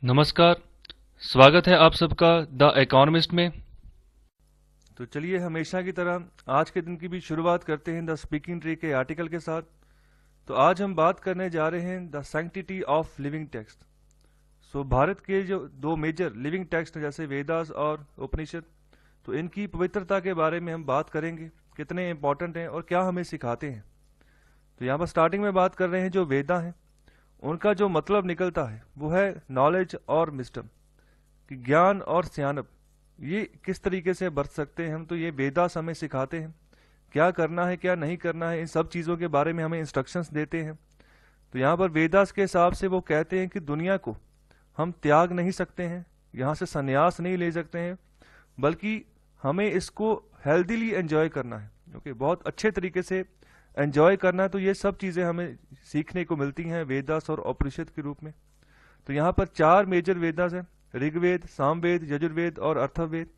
नमस्कार। स्वागत है आप सबका द इकोनॉमिस्ट में। तो चलिए हमेशा की तरह आज के दिन की भी शुरुआत करते हैं द स्पीकिंग ट्री के आर्टिकल के साथ। तो आज हम बात करने जा रहे हैं the sanctity of living text. Bharat के जो दो मेजर लिविंग टेक्स्ट हैं जैसे वेदास और उपनिषद, तो इनकी पवित्रता के बारे में हम बात करेंगे, कितने इंपॉर्टेंट हैं और क्या हमें सिखाते हैं। तो यहाँ पर स्टार्टिंग में बात कर रहे हैं जो वेदा हैं, उनका जो मतलब निकलता है वो है नॉलेज और विजडम, कि ज्ञान और सियानप ये किस तरीके से बरत सकते हैं हम। तो ये वेदास हमें सिखाते हैं क्या करना है क्या नहीं करना है, इन सब चीज़ों के बारे में हमें इंस्ट्रक्शंस देते हैं। तो यहाँ पर वेदास के हिसाब से वो कहते हैं कि दुनिया को हम त्याग नहीं सकते हैं, यहाँ से संन्यास नहीं ले सकते हैं, बल्कि हमें इसको हेल्दीली एंजॉय करना है। ओके, बहुत अच्छे तरीके से एंजॉय करना है। तो ये सब चीज़ें हमें सीखने को मिलती हैं वेदास और उपनिषद के रूप में। तो यहाँ पर चार मेजर वेदास हैं, ऋग्वेद, सामवेद, यजुर्वेद और अथर्ववेद।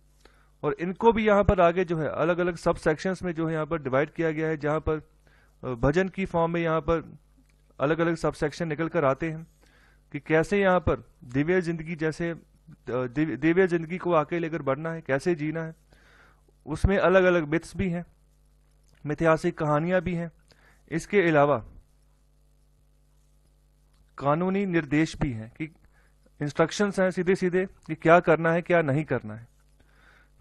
और इनको भी यहाँ पर आगे जो है अलग अलग सब सेक्शंस में जो है यहाँ पर डिवाइड किया गया है, जहाँ पर भजन की फॉर्म में यहाँ पर अलग अलग सब सेक्शन निकल कर आते हैं कि कैसे यहाँ पर दिव्य जिंदगी, जैसे दिव्य जिंदगी को आके लेकर बढ़ना है, कैसे जीना है। उसमें अलग अलग मिथ्स भी हैं, मिथ्यासिक कहानियां भी हैं। इसके अलावा कानूनी निर्देश भी हैं कि इंस्ट्रक्शंस हैं सीधे सीधे कि क्या करना है क्या नहीं करना है।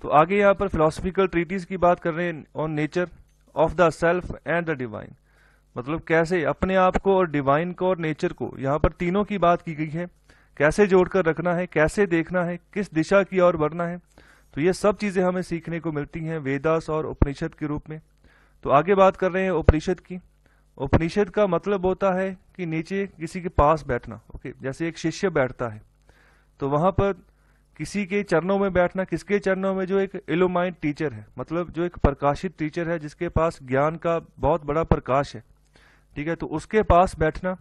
तो आगे यहाँ पर फिलोसफिकल ट्रीटीज की बात कर रहे हैं on nature of the self and the divine, मतलब कैसे अपने आप को और डिवाइन को और नेचर को, यहाँ पर तीनों की बात की गई है, कैसे जोड़कर रखना है, कैसे देखना है, किस दिशा की ओर बढ़ना है। तो ये सब चीजें हमें सीखने को मिलती हैं वेदास और उपनिषद के रूप में। तो आगे बात कर रहे हैं उपनिषद की। उपनिषद का मतलब होता है कि नीचे किसी के पास बैठना। ओके, जैसे एक शिष्य बैठता है तो वहां पर किसी के चरणों में बैठना, किसके चरणों में, जो एक इल्यूमाइंड टीचर है, मतलब जो एक प्रकाशित टीचर है जिसके पास ज्ञान का बहुत बड़ा प्रकाश है। ठीक है, तो उसके पास बैठना,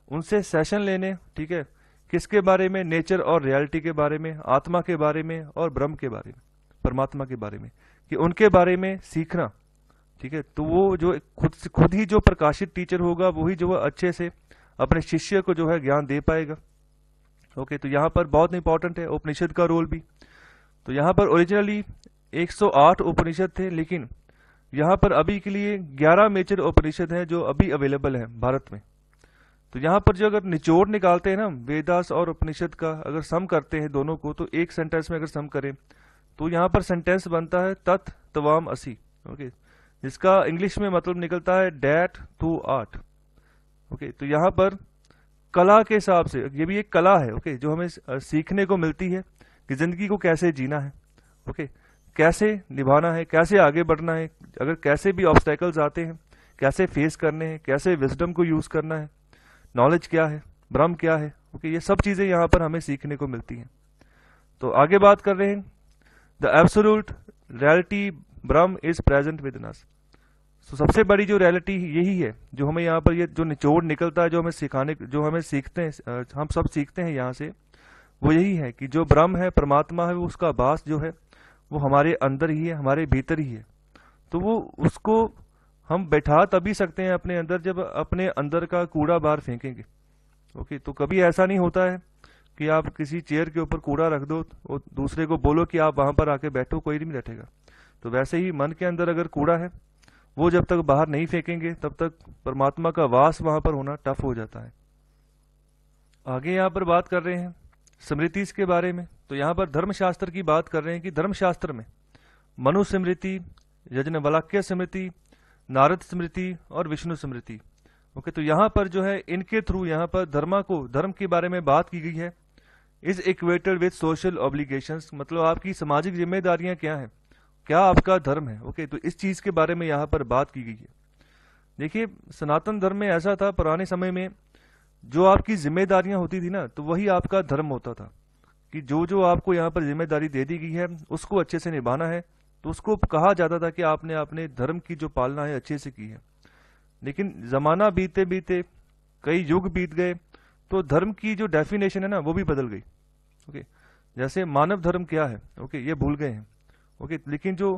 उनसे सेशन लेने। ठीक है, किसके बारे में, नेचर और रियलिटी के बारे में, आत्मा के बारे में और ब्रह्म के बारे में, परमात्मा के बारे में, कि उनके बारे में सीखना। ठीक है, तो वो जो खुद ही जो प्रकाशित टीचर होगा वही जो है अच्छे से अपने शिष्य को जो है ज्ञान दे पाएगा। ओके, तो यहाँ पर बहुत इंपॉर्टेंट है उपनिषद का रोल भी। तो यहाँ पर ओरिजिनली 108 उपनिषद थे, लेकिन यहाँ पर अभी के लिए 11 मेजर उपनिषद हैं जो अभी अवेलेबल है भारत में। तो यहाँ पर जो अगर निचोड़ निकालते हैं ना वेदास और उपनिषद का, अगर सम करते हैं दोनों को, तो एक सेंटेंस में अगर सम करें तो यहाँ पर सेंटेंस बनता है तत् तवाम असि। ओके, जिसका इंग्लिश में मतलब निकलता है डैट टू आर्ट। ओके, तो यहाँ पर कला के हिसाब से ये भी एक कला है। ओके, जो हमें सीखने को मिलती है कि जिंदगी को कैसे जीना है, ओके, कैसे निभाना है, कैसे आगे बढ़ना है, अगर कैसे भी ऑब्स्टेकल्स आते हैं कैसे फेस करने हैं, कैसे विजडम को यूज करना है, नॉलेज क्या है, ब्रह्म क्या है। ओके, ये सब चीजें यहाँ पर हमें सीखने को मिलती हैं। तो आगे बात कर रहे हैं the absolute reality Brahma is present with us. तो सबसे बड़ी जो रियलिटी यही है जो हमें यहाँ पर ये जो निचोड़ निकलता है, जो हमें सिखाने, जो हमें सीखते हैं, हम सब सीखते हैं यहाँ से, वो यही है कि जो ब्रह्म है, परमात्मा है, वो उसका वास जो है वो हमारे अंदर ही है, हमारे भीतर ही है। तो वो उसको हम बैठा तभी सकते हैं अपने अंदर जब अपने अंदर का कूड़ा बाहर फेंकेंगे। ओके, तो कभी ऐसा नहीं होता है कि आप किसी चेयर के ऊपर कूड़ा रख दो और दूसरे को बोलो कि आप वहां पर आके बैठो, कोई नहीं बैठेगा। तो वैसे ही मन के अंदर अगर कूड़ा है, वो जब तक बाहर नहीं फेंकेंगे तब तक परमात्मा का वास वहां पर होना टफ हो जाता है। आगे यहाँ पर बात कर रहे हैं स्मृति के बारे में। तो यहाँ पर धर्मशास्त्र की बात कर रहे हैं कि धर्मशास्त्र में मनु स्मृति, यज्ञवल्क्य स्मृति, नारद स्मृति और विष्णु स्मृति। ओके, तो यहाँ पर जो है इनके थ्रू यहाँ पर धर्म के बारे में बात की गई है। Is equated with social obligations, मतलब आपकी सामाजिक जिम्मेदारियां क्या हैं, क्या आपका धर्म है। ओके, तो इस चीज के बारे में यहाँ पर बात की गई है। देखिए, सनातन धर्म में ऐसा था पुराने समय में, जो आपकी जिम्मेदारियां होती थी ना, तो वही आपका धर्म होता था, कि जो जो आपको यहाँ पर जिम्मेदारी दे दी गई है उसको अच्छे से निभाना है। तो उसको कहा जाता था कि आपने अपने धर्म की जो पालना है अच्छे से की है। लेकिन जमाना बीते बीते कई युग बीत गए, तो धर्म की जो डेफिनेशन है ना वो भी बदल गई। ओके, जैसे मानव धर्म क्या है, ओके, ये भूल गए हैं। ओके, लेकिन जो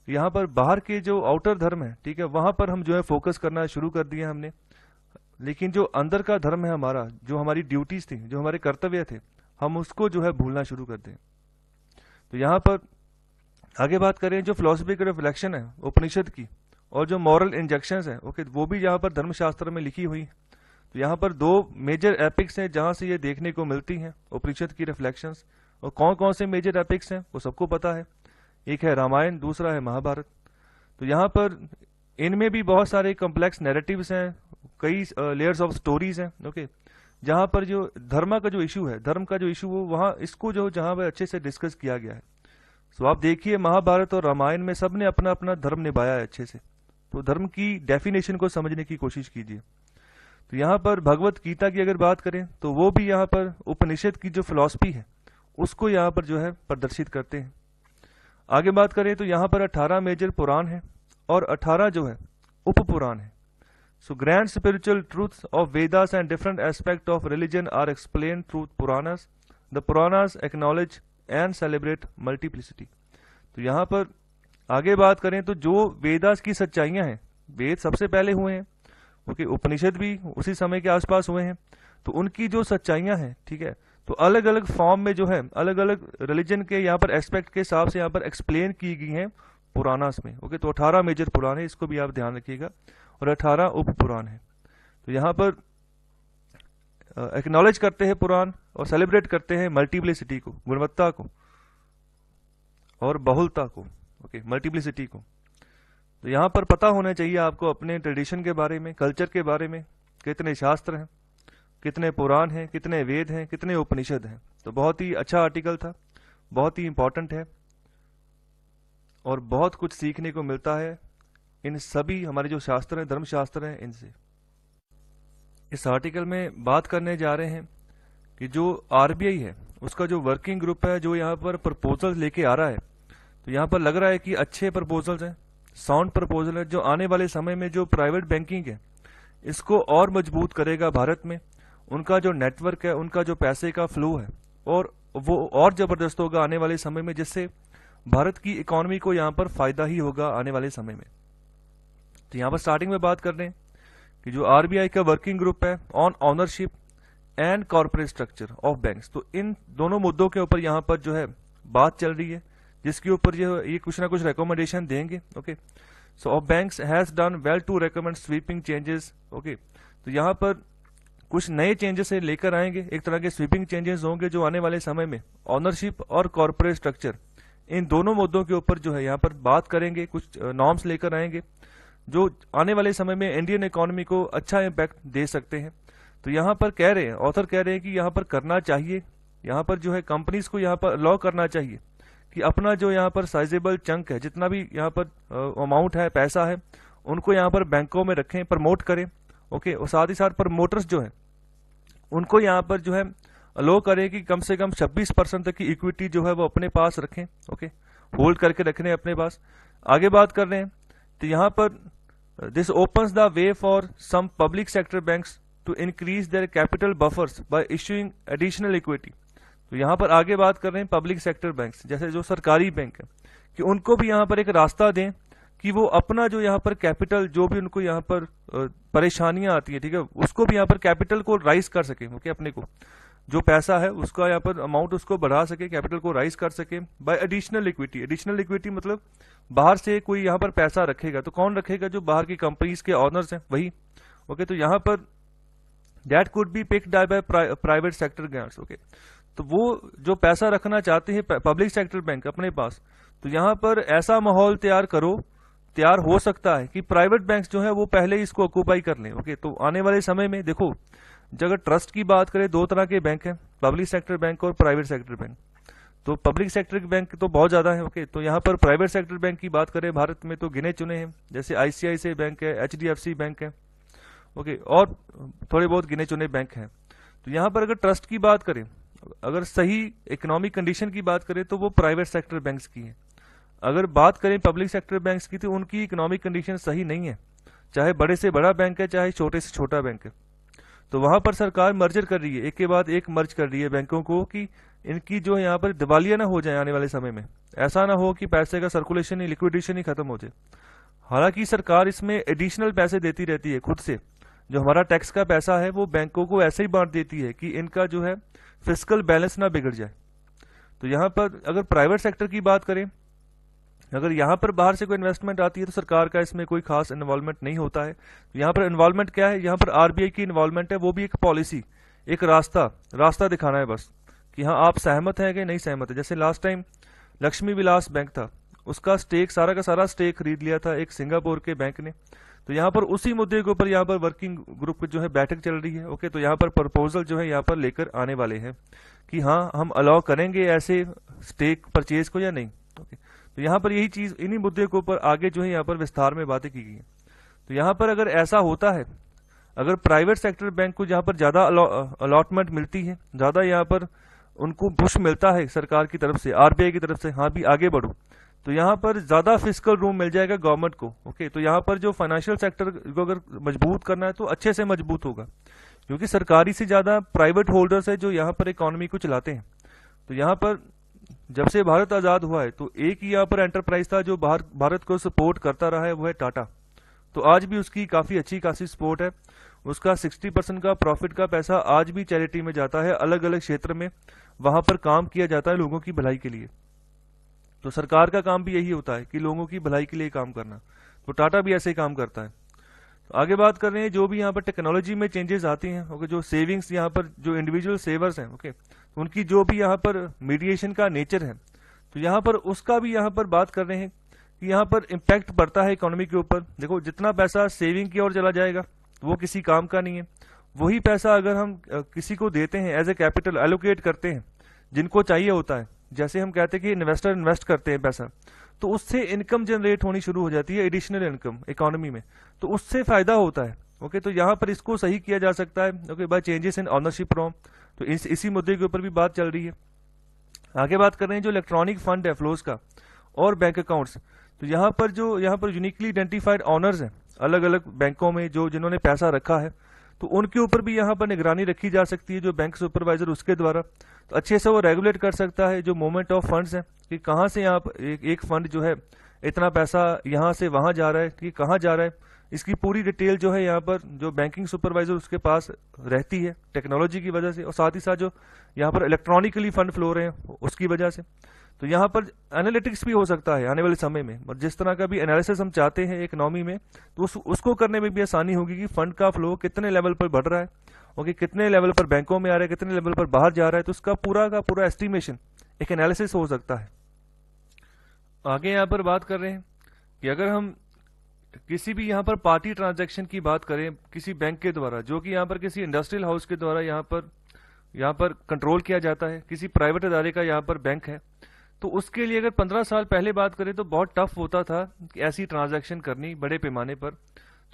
यहाँ पर बाहर के जो आउटर धर्म है, ठीक है, वहां पर हम जो है फोकस करना शुरू कर दिया हमने। लेकिन जो अंदर का धर्म है हमारा, जो हमारी ड्यूटीज थी, जो हमारे कर्तव्य थे, हम उसको जो है भूलना शुरू कर दें। तो यहाँ पर आगे बात करें, जो फिलोसफिकल रिफ्लेक्शन है उपनिषद की और जो मॉरल इंजेक्शंस है ओके, वो भी यहाँ पर धर्मशास्त्र में लिखी हुई है। तो यहाँ पर दो मेजर एपिक्स हैं जहाँ से ये देखने को मिलती हैं उपनिषद की रिफ्लेक्शंस। और कौन कौन से मेजर एपिक्स हैं वो सबको पता है, एक है रामायण, दूसरा है महाभारत। तो यहाँ पर इनमें भी बहुत सारे कॉम्प्लेक्स नैरेटिव्स हैं, कई लेयर्स ऑफ स्टोरीज हैं ओके, जहाँ पर जो धर्म का जो इशू है, धर्म का जो इशू वो वहाँ इसको जो जहाँ पर अच्छे से डिस्कस किया गया है। सो आप देखिए महाभारत और रामायण में सबने अपना अपना धर्म निभाया है अच्छे से। तो धर्म की डेफिनेशन को समझने की कोशिश कीजिए। तो यहाँ पर भगवत गीता की अगर बात करें तो वो भी यहाँ पर उपनिषद की जो फिलॉसफी है उसको यहाँ पर जो है प्रदर्शित करते हैं। आगे बात करें तो यहाँ पर 18 मेजर पुराण है और 18 जो है उप पुराण है। So grand spiritual truths of Vedas and different aspect of religion are explain through Puranas. The Puranas acknowledge and celebrate multiplicity. तो यहाँ पर आगे बात करें तो जो वेदास की सच्चाइयां हैं, वेद सबसे पहले हुए हैं ओके, उपनिषद भी उसी समय के आसपास हुए हैं। तो उनकी जो सच्चाइयां हैं ठीक है, तो अलग अलग फॉर्म में जो है अलग अलग रिलीजन के यहाँ पर एस्पेक्ट के हिसाब से यहाँ पर एक्सप्लेन की गई हैं पुराणास में ओके। तो 18 मेजर पुराण है, इसको भी आप ध्यान रखिएगा, और 18 उप पुराण है। तो यहाँ पर एक्नॉलेज करते हैं पुराण और सेलिब्रेट करते हैं मल्टीप्लिसिटी को, गुणवत्ता को और बहुलता को ओके, मल्टीप्लिसिटी को। तो यहाँ पर पता होना चाहिए आपको अपने ट्रेडिशन के बारे में, कल्चर के बारे में, कितने शास्त्र हैं, कितने पुराण हैं, कितने वेद हैं, कितने उपनिषद हैं। तो बहुत ही अच्छा आर्टिकल था, बहुत ही इंपॉर्टेंट है और बहुत कुछ सीखने को मिलता है इन सभी हमारे जो शास्त्र हैं, धर्मशास्त्र हैं, इनसे। इस आर्टिकल में बात करने जा रहे हैं कि जो आरबीआई है उसका जो वर्किंग ग्रुप है जो यहाँ पर प्रपोजल लेके आ रहा है, तो यहाँ पर लग रहा है कि अच्छे प्रपोजल्स हैं, साउंड प्रपोजल है, जो आने वाले समय में जो प्राइवेट बैंकिंग है इसको और मजबूत करेगा भारत में। उनका जो नेटवर्क है, उनका जो पैसे का फ्लो है और वो और जबरदस्त होगा आने वाले समय में, जिससे भारत की इकोनॉमी को यहाँ पर फायदा ही होगा आने वाले समय में। तो यहाँ पर स्टार्टिंग में बात कर रहे हैं कि जो आरबीआई का वर्किंग ग्रुप है on ownership and corporate structure of banks, तो इन दोनों मुद्दों के ऊपर यहाँ पर जो है बात चल रही है, जिसके ऊपर ये कुछ ना कुछ रिकमेंडेशन देंगे okay. So of banks has done well to recommend sweeping changes okay. तो यहाँ पर कुछ नए चेंजेस लेकर आएंगे, एक तरह के स्वीपिंग चेंजेस होंगे जो आने वाले समय में ऑनरशिप और कॉर्पोरेट स्ट्रक्चर, इन दोनों मुद्दों के ऊपर जो है यहाँ पर बात करेंगे, कुछ नॉर्म्स लेकर आएंगे जो आने वाले समय में इंडियन इकोनॉमी को अच्छा इम्पैक्ट दे सकते हैं। तो यहाँ पर कह रहे हैं, ऑथर कह रहे हैं कि यहाँ पर करना चाहिए, यहाँ पर जो है कंपनीज को यहाँ पर अलाउ करना चाहिए कि अपना जो यहाँ पर साइजेबल चंक है, जितना भी यहाँ पर अमाउंट है, पैसा है, उनको यहाँ पर बैंकों में रखें, प्रमोट करें ओके। और साथ ही साथ प्रमोटर्स जो है उनको यहाँ पर जो है अलाउ करें कि कम से कम 26% तक की इक्विटी जो है वो अपने पास रखें ओके, होल्ड करके रखने अपने पास। आगे बात कर रहे हैं तो यहाँ पर this opens the way for some public sector banks to increase their capital buffers by issuing additional equity. तो यहाँ पर आगे बात कर रहे हैं पब्लिक सेक्टर बैंक्स, जैसे जो सरकारी बैंक है, कि उनको भी यहाँ पर एक रास्ता दें कि वो अपना जो यहाँ पर कैपिटल, जो भी उनको यहाँ पर परेशानियां आती है ठीक है, उसको भी यहाँ पर कैपिटल को राइज कर सके ओके, अपने को जो पैसा है उसका यहाँ पर अमाउंट उसको बढ़ा सके, कैपिटल को राइज कर सके bye additional equity. Additional equity मतलब बाहर से कोई यहाँ पर पैसा रखेगा, तो कौन रखेगा? जो बाहर की कंपनीज के ऑनर्स हैं वही ओके। तो यहाँ पर that could be picked by private sector grants okay. तो वो जो पैसा रखना चाहते हैं पब्लिक सेक्टर बैंक अपने पास, तो यहाँ पर ऐसा माहौल तैयार हो सकता है कि प्राइवेट बैंक्स जो है वो पहले इसको ऑक्यूपाई कर लें ओके। तो आने वाले समय में देखो, अगर ट्रस्ट की बात करें, दो तरह के बैंक हैं, पब्लिक सेक्टर बैंक और प्राइवेट सेक्टर बैंक। तो पब्लिक सेक्टर बैंक तो बहुत ज्यादा है ओके। तो यहाँ पर प्राइवेट सेक्टर बैंक की बात करें भारत में तो गिने चुने हैं, जैसे आईसीआईसीआई बैंक है, एचडीएफसी बैंक है ओके, और थोड़े बहुत गिने चुने बैंक हैं। तो यहाँ पर अगर ट्रस्ट की बात करें, अगर सही इकोनॉमिक कंडीशन की बात करें तो वो प्राइवेट सेक्टर बैंक्स की है। अगर बात करें पब्लिक सेक्टर बैंक्स की तो उनकी इकोनॉमिक कंडीशन सही नहीं है, चाहे बड़े से बड़ा बैंक है, चाहे छोटे से छोटा बैंक है। तो वहां पर सरकार मर्जर कर रही है, एक के बाद एक मर्ज कर रही है बैंकों को, कि इनकी जो यहाँ पर दिवालिया ना हो जाए आने वाले समय में, ऐसा ना हो कि पैसे का सर्कुलेशन ही, लिक्विडेशन ही खत्म हो जाए। हालांकि सरकार इसमें एडिशनल पैसे देती रहती है खुद से, जो हमारा टैक्स का पैसा है वो बैंकों को ऐसे ही बांट देती है कि इनका जो है फिस्कल बैलेंस ना बिगड़ जाए। तो यहाँ पर अगर प्राइवेट सेक्टर की बात करें, अगर यहाँ पर बाहर से कोई इन्वेस्टमेंट आती है तो सरकार का इसमें कोई खास इन्वॉल्वमेंट नहीं होता है। तो यहाँ पर इन्वॉल्वमेंट क्या है, यहाँ पर आरबीआई की इन्वॉल्वमेंट है, वो भी एक पॉलिसी, एक रास्ता दिखाना है बस, कि हाँ आप सहमत हैं कि नहीं सहमत है। जैसे last time Lakshmi Vilas bank था, उसका स्टेक, सारा का सारा स्टेक खरीद लिया था एक सिंगापुर के बैंक ने। तो यहाँ पर उसी मुद्दे के ऊपर यहाँ पर वर्किंग ग्रुप जो है बैठक चल रही है। ओके, तो यहाँ पर प्रपोजल जो है यहाँ पर लेकर आने वाले हैं कि हाँ हम अलाउ करेंगे ऐसे स्टेक परचेज को या नहीं। ओके, तो यहाँ पर यही चीज, इन्हीं मुद्दे के ऊपर आगे जो है यहाँ पर विस्तार में बातें की गई हैं। तो यहाँ पर अगर ऐसा होता है, अगर प्राइवेट सेक्टर बैंक को जहाँ पर ज्यादा अलॉटमेंट मिलती है, ज्यादा यहाँ पर उनको पुश मिलता है सरकार की तरफ से, आरबीआई की तरफ से, हाँ भी आगे बढ़ो, तो यहाँ पर ज्यादा फिस्कल रूम मिल जाएगा गवर्नमेंट को। ओके, तो यहाँ पर जो फाइनेंशियल सेक्टर को अगर मजबूत करना है तो अच्छे से मजबूत होगा, क्योंकि सरकारी से ज्यादा प्राइवेट होल्डर्स है जो यहाँ पर इकोनॉमी को चलाते हैं। तो यहाँ पर जब से भारत आजाद हुआ है तो एक ही यहाँ पर एंटरप्राइज था जो भारत को सपोर्ट करता रहा है, वो है टाटा। तो आज भी उसकी काफी अच्छी खासी सपोर्ट है, उसका 60% का प्रॉफिट का पैसा आज भी चैरिटी में जाता है, अलग अलग क्षेत्र में वहां पर काम किया जाता है लोगों की भलाई के लिए। तो सरकार का काम भी यही होता है कि लोगों की भलाई के लिए काम करना, तो टाटा भी ऐसे ही काम करता है। तो आगे बात कर रहे हैं, जो भी यहाँ पर टेक्नोलॉजी में चेंजेस आती हैं, ओके, जो सेविंग्स यहाँ पर जो इंडिविजुअल सेवर्स हैं, ओके, उनकी जो भी यहाँ पर मीडिएशन का नेचर है, तो यहाँ पर उसका भी यहाँ पर बात कर रहे हैं कि यहाँ पर इम्पैक्ट पड़ता है इकोनॉमी के ऊपर। देखो, जितना पैसा सेविंग की ओर चला जाएगा वो किसी काम का नहीं है, वही पैसा अगर हम किसी को देते हैं, एज ए कैपिटल एलोकेट करते हैं, जिनको चाहिए होता है, जैसे हम कहते हैं कि इन्वेस्टर इन्वेस्ट करते हैं पैसा, तो उससे इनकम जनरेट होनी शुरू हो जाती है, एडिशनल इनकम इकोनॉमी में, तो उससे फायदा होता है। ओके, तो यहाँ पर इसको सही किया जा सकता है, okay, by changes in ownership form. तो इसी मुद्दे के ऊपर भी बात चल रही है। आगे बात कर रहे हैं जो इलेक्ट्रॉनिक फंड है फ्लोज का और बैंक अकाउंट्स। तो यहाँ पर यूनिकली आइडेंटिफाइड ऑनर्स हैं अलग अलग बैंकों में, जो जिन्होंने पैसा रखा है, तो उनके ऊपर भी यहाँ पर निगरानी रखी जा सकती है, जो बैंक सुपरवाइजर उसके द्वारा, तो अच्छे से वो रेगुलेट कर सकता है जो मूवमेंट ऑफ फंड्स है, कि कहाँ से यहाँ पर एक फंड जो है इतना पैसा यहाँ से वहां जा रहा है, कि कहाँ जा रहा है, इसकी पूरी डिटेल जो है यहाँ पर जो बैंकिंग सुपरवाइजर उसके पास रहती है टेक्नोलॉजी की वजह से, और साथ ही साथ जो यहाँ पर इलेक्ट्रॉनिकली फंड फ्लो रहे हैं उसकी वजह से। तो यहाँ पर एनालिटिक्स भी हो सकता है आने वाले समय में, और जिस तरह का भी एनालिसिस हम चाहते हैं इकोनॉमी में, तो उसको करने में भी आसानी होगी कि फंड का फ्लो कितने लेवल पर बढ़ रहा है, और कितने लेवल पर बैंकों में आ रहा है, कितने लेवल पर बाहर जा रहा है, तो उसका पूरा का पूरा एस्टिमेशन, एक एनालिसिस हो सकता है। आगे यहाँ पर बात कर रहे हैं कि अगर हम किसी भी यहाँ पर पार्टी ट्रांजैक्शन की बात करें किसी बैंक के द्वारा, जो कि यहाँ पर किसी इंडस्ट्रियल हाउस के द्वारा यहाँ पर कंट्रोल किया जाता है, किसी प्राइवेट अदारे का यहाँ पर बैंक है, तो उसके लिए अगर 15 साल पहले बात करें तो बहुत टफ होता था कि ऐसी ट्रांजैक्शन करनी बड़े पैमाने पर।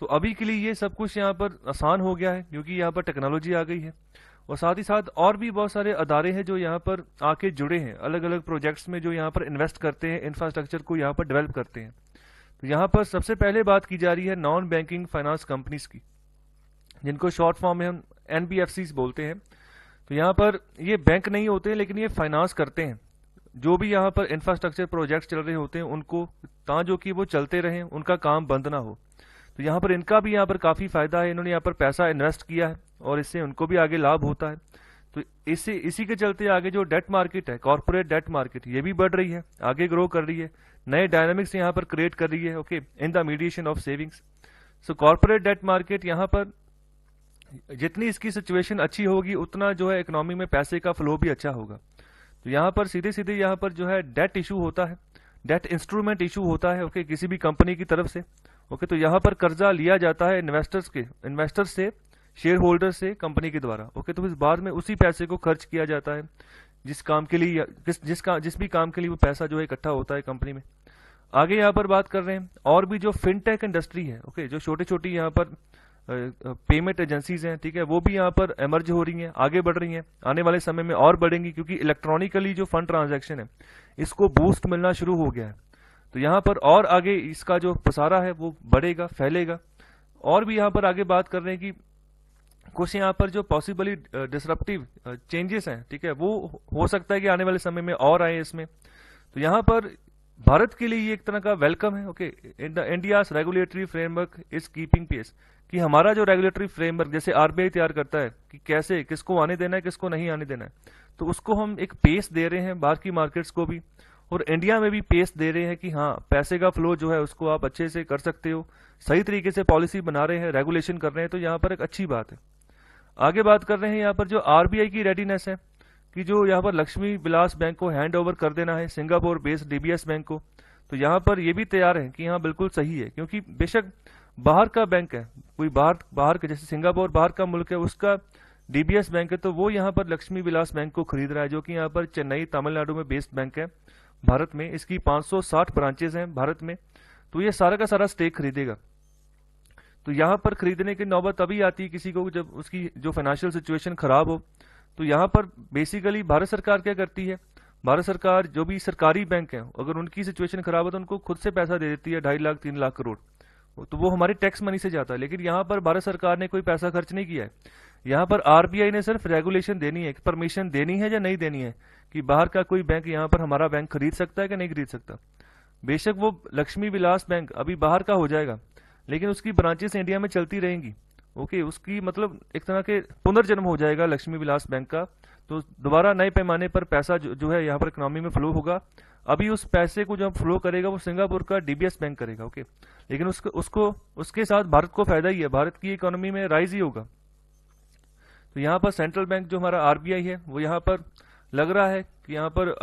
तो अभी के लिए ये सब कुछ यहाँ पर आसान हो गया है, क्योंकि यहाँ पर टेक्नोलॉजी आ गई है, और साथ ही साथ और भी बहुत सारे अदारे हैं जो यहाँ पर आके जुड़े हैं अलग अलग प्रोजेक्ट्स में, जो यहाँ पर इन्वेस्ट करते हैं, इंफ्रास्ट्रक्चर को यहाँ पर डेवलप करते हैं। तो यहाँ पर सबसे पहले बात की जा रही है नॉन बैंकिंग फाइनेंस कंपनीज की, जिनको शॉर्ट फॉर्म में हम एनबीएफसीज बोलते हैं। तो यहाँ पर ये बैंक नहीं होते, लेकिन ये फाइनेंस करते हैं जो भी यहाँ पर इंफ्रास्ट्रक्चर प्रोजेक्ट्स चल रहे होते हैं उनको, जो कि वो चलते रहें, उनका काम बंद ना हो। तो यहाँ पर इनका भी यहाँ पर काफी फायदा है, इन्होंने यहाँ पर पैसा इन्वेस्ट किया है और इससे उनको भी आगे लाभ होता है। तो इसी के चलते आगे जो डेट मार्केट है, कॉर्पोरेट डेट मार्केट, ये भी बढ़ रही है, आगे ग्रो कर रही है, नए डायनामिक्स यहाँ पर क्रिएट कर रही है, okay, in the mediation of savings. So corporate debt market यहाँ पर जितनी इसकी सिचुएशन अच्छी होगी, उतना जो है इकोनॉमी में पैसे का फ्लो भी अच्छा होगा। तो यहाँ पर सीधे सीधे यहाँ पर जो है डेट इशू होता है, डेट इंस्ट्रूमेंट इशू होता है, ओके, किसी भी कंपनी की तरफ से, ओके, तो यहाँ पर कर्जा लिया जाता है इन्वेस्टर्स से, शेयर होल्डर से, कंपनी के द्वारा, ओके, तो इस बाद में उसी पैसे को खर्च किया जाता है जिस काम के लिए, जिस भी काम के लिए वो पैसा जो है इकट्ठा होता है कंपनी में। आगे यहाँ पर बात कर रहे हैं और भी जो फिनटेक इंडस्ट्री है, ओके, जो छोटी छोटी यहाँ पर पेमेंट एजेंसीज हैं, ठीक है, वो भी यहाँ पर एमर्ज हो रही हैं, आगे बढ़ रही हैं, आने वाले समय में और बढ़ेंगी, क्योंकि इलेक्ट्रॉनिकली जो फंड ट्रांजैक्शन है इसको बूस्ट मिलना शुरू हो गया है। तो यहाँ पर और आगे इसका जो पसारा है वो बढ़ेगा, फैलेगा। और भी यहाँ पर आगे बात कर रहे हैं कि कुछ यहाँ पर जो पॉसिबली डिसरप्टिव चेंजेस हैं, ठीक है, वो हो सकता है कि आने वाले समय में और आए इसमें। तो यहाँ पर भारत के लिए ये एक तरह का वेलकम है, okay, India's regulatory framework is keeping pace, कि हमारा जो रेगुलेटरी फ्रेमवर्क जैसे आरबीआई तैयार करता है कि कैसे किसको आने देना है किसको नहीं आने देना है, तो उसको हम एक पेस दे रहे हैं बाहर की मार्केट्स को भी, और इंडिया में भी पेस दे रहे हैं कि हाँ पैसे का फ्लो जो है उसको आप अच्छे से कर सकते हो, सही तरीके से पॉलिसी बना रहे हैं, रेगुलेशन कर रहे हैं, तो यहाँ पर एक अच्छी बात है। आगे बात कर रहे हैं यहाँ पर जो आरबीआई की रेडीनेस है कि जो यहाँ पर लक्ष्मी विलास बैंक को हैंड ओवर कर देना है सिंगापुर बेस्ड डीबीएस बैंक को, तो यहाँ पर ये भी तैयार है कि हाँ बिल्कुल सही है, क्योंकि बेशक बाहर का बैंक है, कोई बाहर का जैसे सिंगापुर बाहर का मुल्क है, उसका डीबीएस बैंक है, तो वो यहाँ पर लक्ष्मी विलास बैंक को खरीद रहा है, जो कि यहाँ पर चेन्नई तमिलनाडु में बेस्ड बैंक है भारत में। इसकी 560 ब्रांचेज हैं भारत में, तो ये सारा का सारा स्टेक खरीदेगा। तो यहाँ पर खरीदने की नौबत तभी आती है किसी को जब उसकी जो फाइनेंशियल सिचुएशन खराब हो। तो यहाँ पर बेसिकली भारत सरकार क्या करती है, भारत सरकार जो भी सरकारी बैंक है अगर उनकी सिचुएशन खराब है तो उनको खुद से पैसा दे देती है 2.5 लाख 3 लाख करोड़, तो वो हमारी टैक्स मनी से जाता है। लेकिन यहाँ पर भारत सरकार ने कोई पैसा खर्च नहीं किया है, यहाँ पर आरबीआई ने सिर्फ रेगुलेशन देनी है, परमिशन देनी है या नहीं देनी है कि बाहर का कोई बैंक यहाँ पर हमारा बैंक खरीद सकता है कि नहीं खरीद सकता। बेशक वो लक्ष्मी विलास बैंक अभी बाहर का हो जाएगा, लेकिन उसकी ब्रांचेस इंडिया में चलती रहेंगी। ओके, उसकी मतलब एक तरह के पुनर्जन्म हो जाएगा लक्ष्मी विलास बैंक का, तो दोबारा नए पैमाने पर पैसा जो है यहाँ पर इकोनॉमी में फ्लो होगा। अभी उस पैसे को जब फ्लो करेगा वो सिंगापुर का डीबीएस बैंक करेगा। ओके, लेकिन उसके साथ भारत को फायदा ही है, भारत की इकोनॉमी में राइज ही होगा। तो यहाँ पर सेंट्रल बैंक जो हमारा आरबीआई है वो यहाँ पर लग रहा है कि यहाँ पर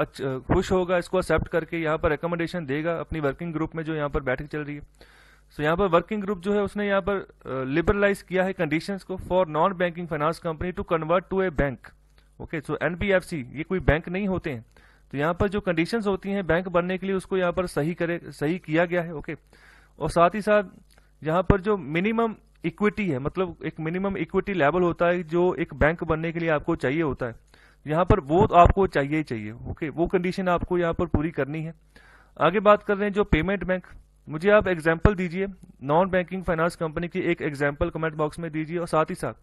खुश होगा, इसको एक्सेप्ट करके यहाँ पर रिकमेंडेशन देगा अपनी वर्किंग ग्रुप में जो यहाँ पर बैठक चल रही है। सो यहाँ पर वर्किंग ग्रुप जो है उसने यहाँ पर लिबरलाइज किया है कंडीशंस को for non banking finance company to convert to a bank. Okay, so NBFC ये कोई बैंक नहीं होते हैं, तो यहाँ पर जो कंडीशंस होती हैं बैंक बनने के लिए उसको यहाँ पर सही किया गया है। ओके, और साथ ही साथ यहाँ पर जो मिनिमम इक्विटी है, मतलब एक मिनिमम इक्विटी लेवल होता है जो एक बैंक बनने के लिए आपको चाहिए होता है, यहाँ पर वो आपको चाहिए ही चाहिए। ओके, वो कंडीशन आपको यहाँ पर पूरी करनी है। आगे बात कर रहे हैं जो पेमेंट बैंक, मुझे आप एग्जाम्पल दीजिए नॉन बैंकिंग फाइनेंस कंपनी की एक एग्जाम्पल कमेंट बॉक्स में दीजिए, और साथ ही साथ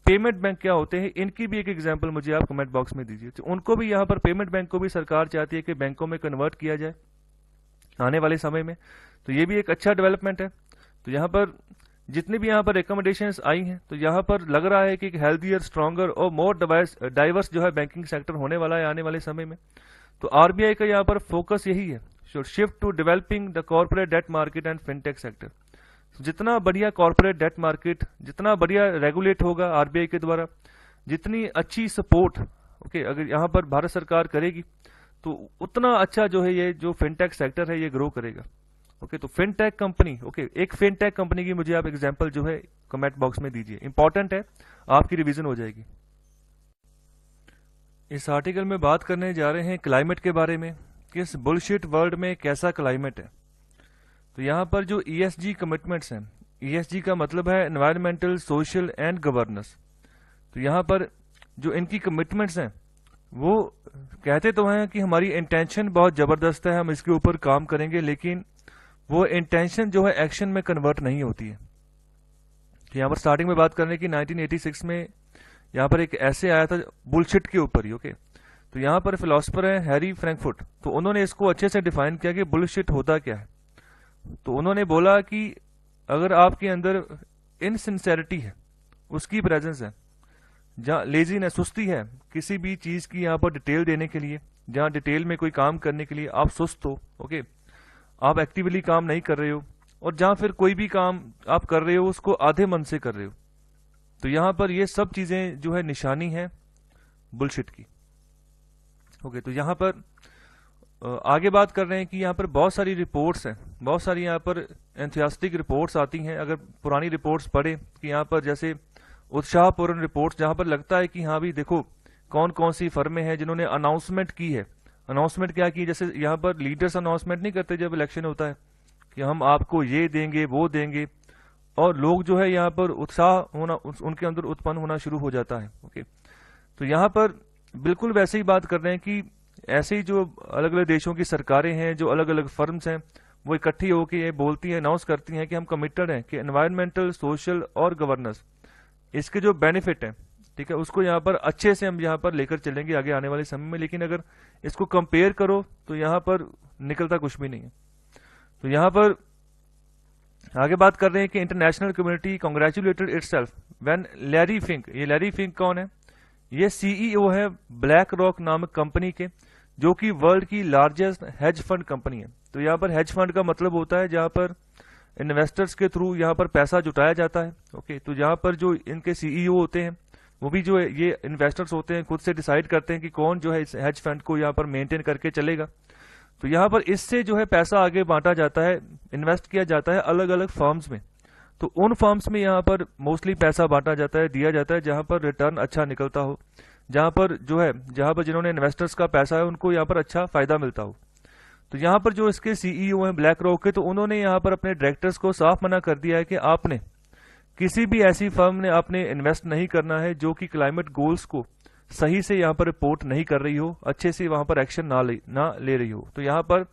पेमेंट बैंक क्या होते हैं इनकी भी एक एग्जाम्पल मुझे आप कमेंट बॉक्स में दीजिए। तो उनको भी यहाँ पर पेमेंट बैंक को भी सरकार चाहती है कि बैंकों में कन्वर्ट किया जाए आने वाले समय में, तो ये भी एक अच्छा डेवलपमेंट है। तो यहाँ पर जितनी भी यहाँ पर रिकमेंडेशंस आई हैं तो यहाँ पर लग रहा है कि एक हेल्थियर स्ट्रॉन्गर और मोर डाइवर्स जो है बैंकिंग सेक्टर होने वाला है आने वाले समय में। तो आरबीआई का यहाँ पर फोकस यही है, should shift to developing the corporate debt market and fintech sector। जितना बढ़िया कॉर्पोरेट डेट मार्केट, जितना बढ़िया रेगुलेट होगा आरबीआई के द्वारा, जितनी अच्छी सपोर्ट ओके अगर यहाँ पर भारत सरकार करेगी तो उतना अच्छा जो है ये जो फिनटेक सेक्टर है ये ग्रो करेगा। ओके, तो फिनटेक कंपनी, ओके एक फिनटेक कंपनी की मुझे आप एग्जांपल जो है कमेंट बॉक्स में दीजिए, इंपॉर्टेंट है, आपकी रिवीजन हो जाएगी। इस आर्टिकल में बात करने जा रहे हैं क्लाइमेट के बारे में कि इस बुलशिट वर्ल्ड में कैसा क्लाइमेट है। तो यहाँ पर जो ईएसजी कमिटमेंट्स हैं, ईएसजी का मतलब है एनवायरमेंटल सोशल एंड गवर्नेंस, तो यहाँ पर जो इनकी कमिटमेंट्स हैं वो कहते तो हैं कि हमारी इंटेंशन बहुत ज़बरदस्त है, हम इसके ऊपर काम करेंगे, लेकिन वो इंटेंशन जो है एक्शन में कन्वर्ट नहीं होती है। तो यहाँ पर स्टार्टिंग में बात करने की 1986 में यहाँ पर एक ऐसे आया था बुलशिट के ऊपर ही। ओके, तो यहाँ पर फिलोसफर है हैरी फ्रैंकफर्ट, तो उन्होंने इसको अच्छे से डिफाइन किया कि बुलशिट होता क्या है। तो उन्होंने बोला कि अगर आपके अंदर इनसिंसेरिटी है, उसकी प्रेजेंस है, जहाँ लेजीनेस सुस्ती है किसी भी चीज की यहाँ पर डिटेल देने के लिए, जहाँ डिटेल में कोई काम करने के लिए आप सुस्त हो, ओके आप एक्टिवली काम नहीं कर रहे हो, और जहाँ फिर कोई भी काम आप कर रहे हो उसको आधे मन से कर रहे हो, तो यहाँ पर ये सब चीजें जो है निशानी है बुलशिट की। ओके, तो यहाँ पर आगे बात कर रहे हैं कि यहाँ पर बहुत सारी रिपोर्ट्स हैं, बहुत सारी यहाँ पर एंथुसियास्टिक रिपोर्ट्स आती हैं। अगर पुरानी रिपोर्ट्स पढ़े कि यहाँ पर जैसे उत्साहपूर्ण रिपोर्ट्स जहाँ पर लगता है कि हाँ भी देखो कौन कौन सी फर्में हैं जिन्होंने अनाउंसमेंट की है। अनाउंसमेंट क्या की, जैसे यहाँ पर लीडर्स अनाउंसमेंट नहीं करते जब इलेक्शन होता है कि हम आपको ये देंगे वो देंगे, और लोग जो है यहाँ पर उत्साह होना उनके अंदर उत्पन्न होना शुरू हो जाता है। ओके, तो यहाँ पर बिल्कुल वैसे ही बात कर रहे हैं कि ऐसे ही जो अलग अलग देशों की सरकारें हैं, जो अलग अलग फर्म्स हैं, वो इकट्ठी होकर ये बोलती हैं, अनाउंस करती हैं कि हम कमिटेड हैं कि एनवायरमेंटल सोशल और गवर्नेंस इसके जो बेनिफिट है, ठीक है, उसको यहाँ पर अच्छे से हम यहाँ पर लेकर चलेंगे आगे आने वाले समय में। लेकिन अगर इसको कंपेयर करो तो यहाँ पर निकलता कुछ भी नहीं है। तो यहाँ पर आगे बात कर रहे हैं कि international community congratulated itself when Larry Fink, ये लैरी फिंक कौन है? ये सीईओ है ब्लैक रॉक नामक कंपनी के, जो कि वर्ल्ड की लार्जेस्ट हेज फंड कंपनी है। तो यहाँ पर हेज फंड का मतलब होता है जहाँ पर इन्वेस्टर्स के थ्रू यहाँ पर पैसा जुटाया जाता है। ओके, तो यहाँ पर जो इनके सीईओ होते हैं वो भी जो है ये इन्वेस्टर्स होते हैं, खुद से डिसाइड करते हैं कि कौन जो है इस हेज फंड को यहाँ पर मेंटेन करके चलेगा। तो यहाँ पर इससे जो है पैसा आगे बांटा जाता है, इन्वेस्ट किया जाता है अलग अलग फर्म्स में। तो उन फर्म्स में यहाँ पर मोस्टली पैसा बांटा जाता है, दिया जाता है जहां पर रिटर्न अच्छा निकलता हो, जहां पर जो है जहां पर जिन्होंने इन्वेस्टर्स का पैसा है उनको यहाँ पर अच्छा फायदा मिलता हो। तो यहाँ पर जो इसके सीईओ हैं ब्लैक रॉक के, तो उन्होंने यहाँ पर अपने डायरेक्टर्स को साफ मना कर दिया है कि आपने किसी भी ऐसी फर्म ने आपने इन्वेस्ट नहीं करना है जो कि क्लाइमेट गोल्स को सही से यहाँ पर रिपोर्ट नहीं कर रही हो, अच्छे से वहां पर एक्शन ना ले रही हो। तो यहाँ पर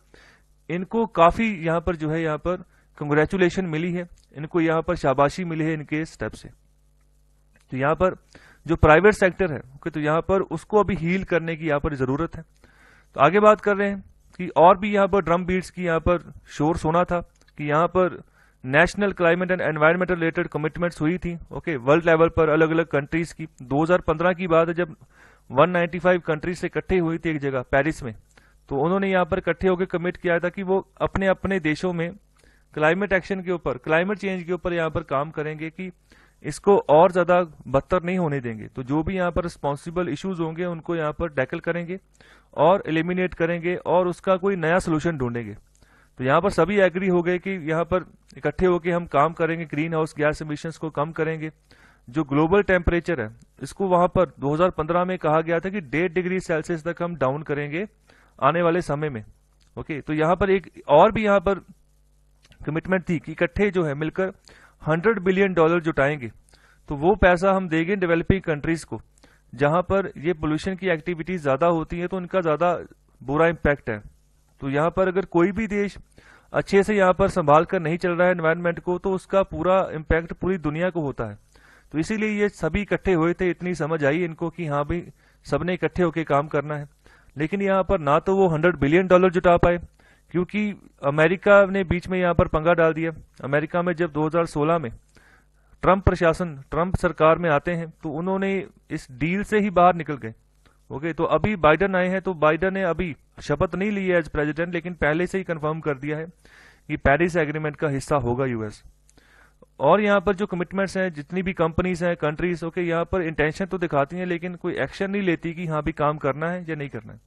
इनको काफी यहाँ पर जो है यहाँ पर कंग्रेचुलेशन मिली है, इनको यहाँ पर शाबाशी मिली है इनके स्टेप से। तो यहाँ पर जो प्राइवेट सेक्टर है ओके, तो यहाँ पर उसको अभी हील करने की यहाँ पर जरूरत है। तो आगे बात कर रहे हैं कि और भी यहाँ पर ड्रम बीट्स की यहाँ पर शोर सुना था कि यहाँ पर national climate and environmental related commitments हुई थी ओके, वर्ल्ड लेवल पर अलग अलग कंट्रीज की। 2015 की बात है जब 195 कंट्रीज से इकट्ठे हुई थी एक जगह पेरिस में। तो उन्होंने यहाँ पर इकट्ठे होकर कमिट किया था कि वो अपने अपने देशों में क्लाइमेट एक्शन के ऊपर, क्लाइमेट चेंज के ऊपर यहाँ पर काम करेंगे कि इसको और ज्यादा बदतर नहीं होने देंगे। तो जो भी यहाँ पर रिस्पॉन्सिबल इश्यूज होंगे उनको यहाँ पर टैकल करेंगे और एलिमिनेट करेंगे और उसका कोई नया सोल्यूशन ढूंढेंगे। तो यहाँ पर सभी एग्री हो गए कि यहाँ पर इकट्ठे होकर हम काम करेंगे, ग्रीन हाउस गैस एमिशंस को कम करेंगे। जो ग्लोबल टेम्परेचर है इसको वहां पर 2015 में कहा गया था कि 1.5 डिग्री सेल्सियस तक हम डाउन करेंगे आने वाले समय में। ओके, तो यहाँ पर एक और भी यहाँ पर कमिटमेंट थी कि इकट्ठे जो है मिलकर $100 बिलियन जुटाएंगे। तो वो पैसा हम देंगे डेवलपिंग कंट्रीज को, जहां पर ये पोल्यूशन की एक्टिविटीज ज्यादा होती है तो उनका ज्यादा बुरा इम्पैक्ट है। तो यहाँ पर अगर कोई भी देश अच्छे से यहाँ पर संभाल कर नहीं चल रहा है एनवायरनमेंट को, तो उसका पूरा इम्पैक्ट पूरी दुनिया को होता है। तो इसीलिए ये सभी इकट्ठे हुए थे, इतनी समझ आई इनको कि हाँ भाई सबने इकट्ठे होकर काम करना है। लेकिन यहाँ पर ना तो वो $100 बिलियन जुटा पाए, क्योंकि अमेरिका ने बीच में यहाँ पर पंगा डाल दिया। अमेरिका में जब 2016 में ट्रंप सरकार में आते हैं तो उन्होंने इस डील से ही बाहर निकल गए। ओके, तो अभी बाइडन आए हैं, तो बाइडन ने अभी शपथ नहीं ली है एज प्रेसिडेंट, लेकिन पहले से ही कंफर्म कर दिया है कि पेरिस एग्रीमेंट का हिस्सा होगा यूएस। और यहाँ पर जो कमिटमेंट्स हैं, जितनी भी कंपनीज हैं, कंट्रीज ओके, यहाँ पर इंटेंशन तो दिखाती हैं लेकिन कोई एक्शन नहीं लेती कि हाँ भी काम करना है या नहीं करना है।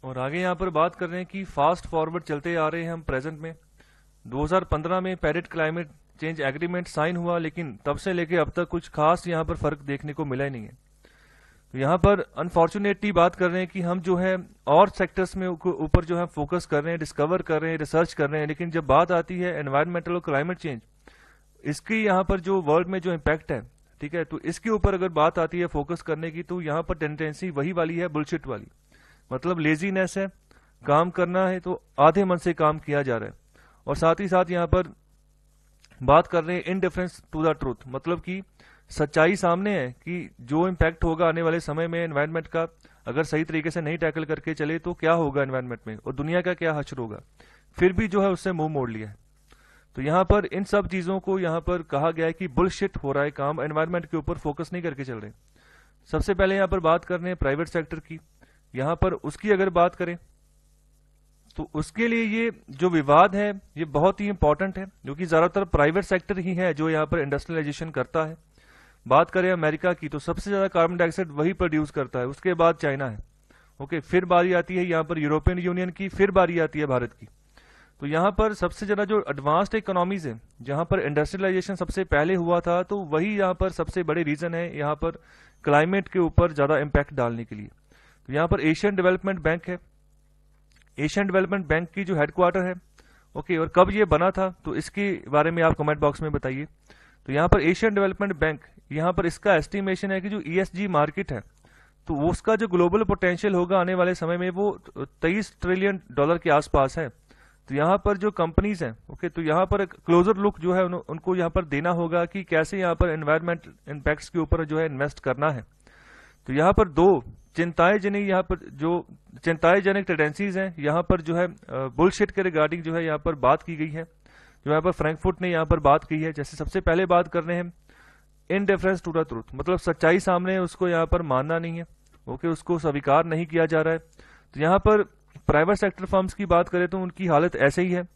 और आगे यहाँ पर बात कर रहे हैं कि फास्ट फॉरवर्ड चलते आ रहे हैं हम प्रेजेंट में। 2015 में Paris climate change agreement sign हुआ, लेकिन तब से लेके अब तक कुछ खास यहाँ पर फर्क देखने को मिला ही नहीं है। तो यहाँ पर अनफॉर्चुनेटली बात कर रहे हैं कि हम जो है और सेक्टर्स में ऊपर जो है फोकस कर रहे हैं, डिस्कवर कर रहे हैं, रिसर्च कर रहे हैं, लेकिन जब बात आती है एनवायरमेंटल और क्लाइमेट चेंज, इसकी यहाँ पर जो वर्ल्ड में जो इम्पैक्ट है, ठीक है, तो इसके ऊपर अगर बात आती है फोकस करने की, तो यहाँ पर टेंडेंसी वही वाली है, बुलशिट वाली। मतलब लेजीनेस है, काम करना है तो आधे मन से काम किया जा रहा है। और साथ ही साथ यहाँ पर बात कर रहे हैं इनडिफरेंस टू द ट्रूथ, मतलब कि सच्चाई सामने है कि जो इम्पैक्ट होगा आने वाले समय में एनवायरनमेंट का, अगर सही तरीके से नहीं टैकल करके चले तो क्या होगा एनवायरनमेंट में और दुनिया का क्या हश्र होगा। फिर भी जो है उससे मुंह मोड़ लिया है। तो यहाँ पर इन सब चीजों को यहाँ पर कहा गया है कि बुलशिट हो रहा है काम, एनवायरनमेंट के ऊपर फोकस नहीं करके चल रहे। सबसे पहले यहाँ पर बात कर रहे हैं प्राइवेट सेक्टर की। यहाँ पर उसकी अगर बात करें तो उसके लिए ये जो विवाद है ये बहुत ही इंपॉर्टेंट है, क्योंकि ज्यादातर प्राइवेट सेक्टर ही है जो यहाँ पर इंडस्ट्रियलाइजेशन करता है। बात करें अमेरिका की तो सबसे ज्यादा कार्बन डाइऑक्साइड वही प्रोड्यूस करता है, उसके बाद चाइना है। ओके, फिर बारी आती है यहाँ पर यूरोपियन यूनियन की, फिर बारी आती है भारत की। तो यहाँ पर सबसे ज्यादा जो एडवांस्ड इकोनॉमीज है, जहां पर इंडस्ट्रियलाइजेशन सबसे पहले हुआ था, तो वही यहाँ पर सबसे बड़े रीजन है यहाँ पर क्लाइमेट के ऊपर ज्यादा इम्पैक्ट डालने के लिए। तो यहाँ पर एशियन डेवलपमेंट बैंक है। एशियन डेवलपमेंट बैंक की जो हेडक्वार्टर है, ओके, और कब ये बना था तो इसके बारे में आप कमेंट बॉक्स में बताइए। तो यहाँ पर एशियन डेवलपमेंट बैंक, यहाँ पर इसका एस्टिमेशन है कि जो ESG मार्केट है तो वो उसका जो ग्लोबल पोटेंशियल होगा आने वाले समय में वो $23 ट्रिलियन के आसपास है। तो यहाँ पर जो कंपनीज हैं, ओके, तो यहाँ पर क्लोजर लुक जो है उनको यहाँ पर देना होगा कि कैसे यहाँ पर एनवायरमेंट इम्पैक्ट्स के ऊपर जो है इन्वेस्ट करना है। तो यहाँ पर दो चिंताएजनक टेंडेंसीज हैं, यहाँ पर जो है बुलशिट के रिगार्डिंग जो है यहाँ पर बात की गई है। जो यहाँ पर फ्रैंकफर्ट ने यहाँ पर बात की है। जैसे सबसे पहले बात कर रहे हैं indifference to the truth, मतलब सच्चाई सामने है उसको यहाँ पर मानना नहीं है, ओके, उसको स्वीकार नहीं किया जा रहा है। तो यहाँ पर प्राइवेट सेक्टर फर्म्स की बात करें तो उनकी हालत ऐसे ही है,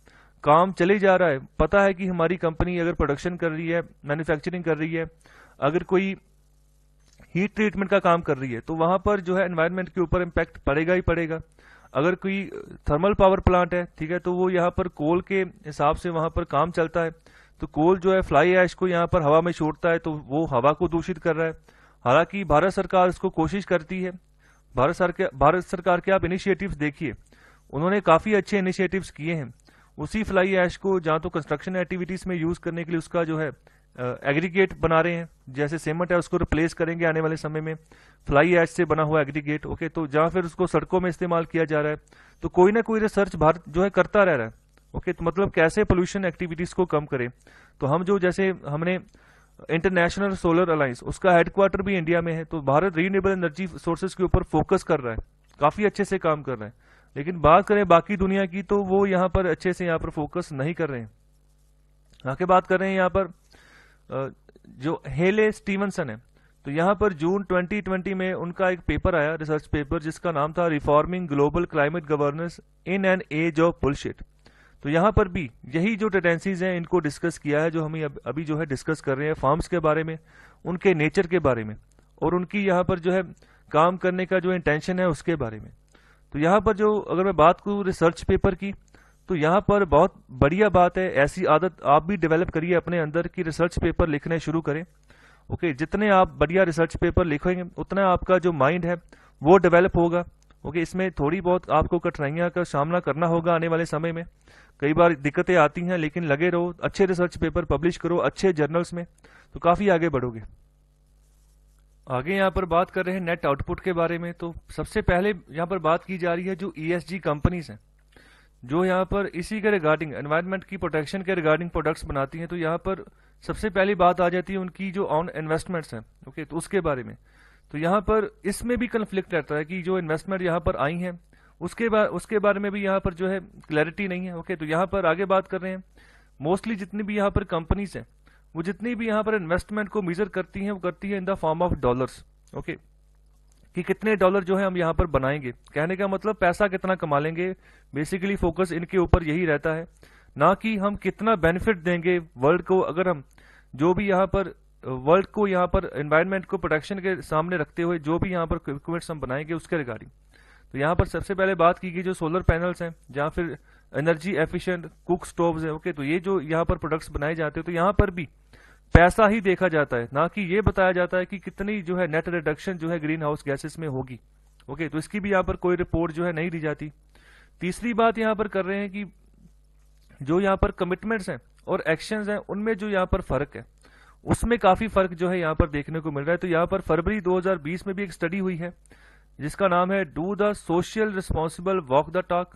काम चले जा रहा है, पता है कि हमारी कंपनी अगर प्रोडक्शन कर रही है, मैन्युफैक्चरिंग कर रही है, अगर कोई हीट ट्रीटमेंट का काम कर रही है तो वहां पर जो है एनवायरनमेंट के ऊपर इम्पैक्ट पड़ेगा ही पड़ेगा। अगर कोई थर्मल पावर प्लांट है, ठीक है, तो वो यहाँ पर कोल के हिसाब से वहां पर काम चलता है, तो कोल जो है फ्लाई ऐश को यहाँ पर हवा में छोड़ता है, तो वो हवा को दूषित कर रहा है। हालांकि भारत सरकार इसको कोशिश करती है, भारत सरकार के आप इनिशिएटिव्स देखिए, उन्होंने काफी अच्छे इनिशिएटिव्स किए हैं। उसी फ्लाई ऐश को जहाँ तो कंस्ट्रक्शन एक्टिविटीज में यूज करने के लिए उसका जो है एग्रीगेट बना रहे हैं, जैसे सीमेंट है उसको रिप्लेस करेंगे आने वाले समय में फ्लाई ऐश से बना हुआ एग्रीगेट, ओके। तो जहाँ फिर उसको सड़कों में इस्तेमाल किया जा रहा है, तो कोई ना कोई रिसर्च भारत जो है करता रह रहा है, ओके। तो मतलब कैसे पोल्यूशन एक्टिविटीज को कम करें। तो हम जो जैसे हमने इंटरनेशनल सोलर अलायंस, उसका हेडक्वार्टर भी इंडिया में है, तो भारत रीन्यूएबल एनर्जी सोर्सेज के ऊपर फोकस कर रहा है, काफी अच्छे से काम कर रहा है। लेकिन बात करें बाकी दुनिया की तो वो यहाँ पर अच्छे से यहाँ पर फोकस नहीं कर रहे हैं। आगे बात कर रहे हैं यहाँ पर जो हेले स्टीवनसन है, तो यहाँ पर जून 2020 में उनका एक पेपर आया, रिसर्च पेपर, जिसका नाम था reforming global climate governance in an age of bullshit. तो यहाँ पर भी यही जो टेंडेंसीज हैं इनको डिस्कस किया है, जो हम अभी जो है डिस्कस कर रहे हैं, फार्म्स के बारे में, उनके नेचर के बारे में, और उनकी यहाँ पर जो है काम करने का जो इंटेंशन है उसके बारे में। तो यहाँ पर जो अगर मैं बात करूँ रिसर्च पेपर की, तो यहाँ पर बहुत बढ़िया बात है, ऐसी आदत आप भी डेवलप करिए अपने अंदर कि रिसर्च पेपर लिखने शुरू करें, ओके। जितने आप बढ़िया रिसर्च पेपर लिखेंगे उतना आपका जो माइंड है वो डेवलप होगा, ओके। इसमें थोड़ी बहुत आपको कठिनाइयां का सामना करना होगा आने वाले समय में, कई बार दिक्कतें आती हैं, लेकिन लगे रहो, अच्छे रिसर्च पेपर पब्लिश करो अच्छे जर्नल्स में, तो काफी आगे बढ़ोगे। आगे यहाँ पर बात कर रहे हैं नेट आउटपुट के बारे में। तो सबसे पहले यहाँ पर बात की जा रही है जो ESG कंपनीज हैं, जो यहाँ पर इसी के रिगार्डिंग एनवायरनमेंट की प्रोटेक्शन के रिगार्डिंग प्रोडक्ट्स बनाती हैं। तो यहाँ पर सबसे पहली बात आ जाती है उनकी जो ऑन इन्वेस्टमेंट्स हैं, ओके, तो उसके बारे में। तो यहाँ पर इसमें भी कन्फ्लिक्ट रहता है कि जो इन्वेस्टमेंट यहाँ पर आई हैं उसके बारे में भी यहाँ पर जो है क्लैरिटी नहीं है, ओके। तो यहाँ पर आगे बात कर रहे हैं, मोस्टली जितनी भी यहाँ पर कंपनीज हैं वो जितनी भी यहाँ पर इन्वेस्टमेंट को मेजर करती हैं वो करती है in the form of dollars, okay, कि कितने डॉलर जो है हम यहाँ पर बनाएंगे, कहने का मतलब पैसा कितना कमा लेंगे। बेसिकली फोकस इनके ऊपर यही रहता है, ना कि हम कितना बेनिफिट देंगे वर्ल्ड को। अगर हम जो भी यहाँ पर वर्ल्ड को यहाँ पर एनवायरनमेंट को प्रोटेक्शन के सामने रखते हुए जो भी यहाँ पर इक्विपमेंट्स हम बनाएंगे उसके रिगार्डिंग। तो यहाँ पर सबसे पहले बात की गई जो सोलर पैनल्स हैं, जहाँ फिर एनर्जी एफिशिएंट कुक स्टोव्स है, ओके। तो ये जो यहाँ पर प्रोडक्ट्स बनाए जाते हैं, तो यहाँ पर भी पैसा ही देखा जाता है, ना कि ये बताया जाता है कि कितनी जो है नेट रिडक्शन जो है ग्रीन हाउस गैसेस में होगी, ओके। तो इसकी भी यहाँ पर कोई रिपोर्ट जो है नहीं दी जाती। तीसरी बात यहाँ पर कर रहे हैं कि जो यहाँ पर कमिटमेंट्स हैं और एक्शंस हैं उनमें जो यहाँ पर फर्क है, उसमें काफी फर्क जो है यहाँ पर देखने को मिल रहा है। तो यहाँ पर फरवरी 2020 में भी एक स्टडी हुई है जिसका नाम है do the social responsible walk the talk.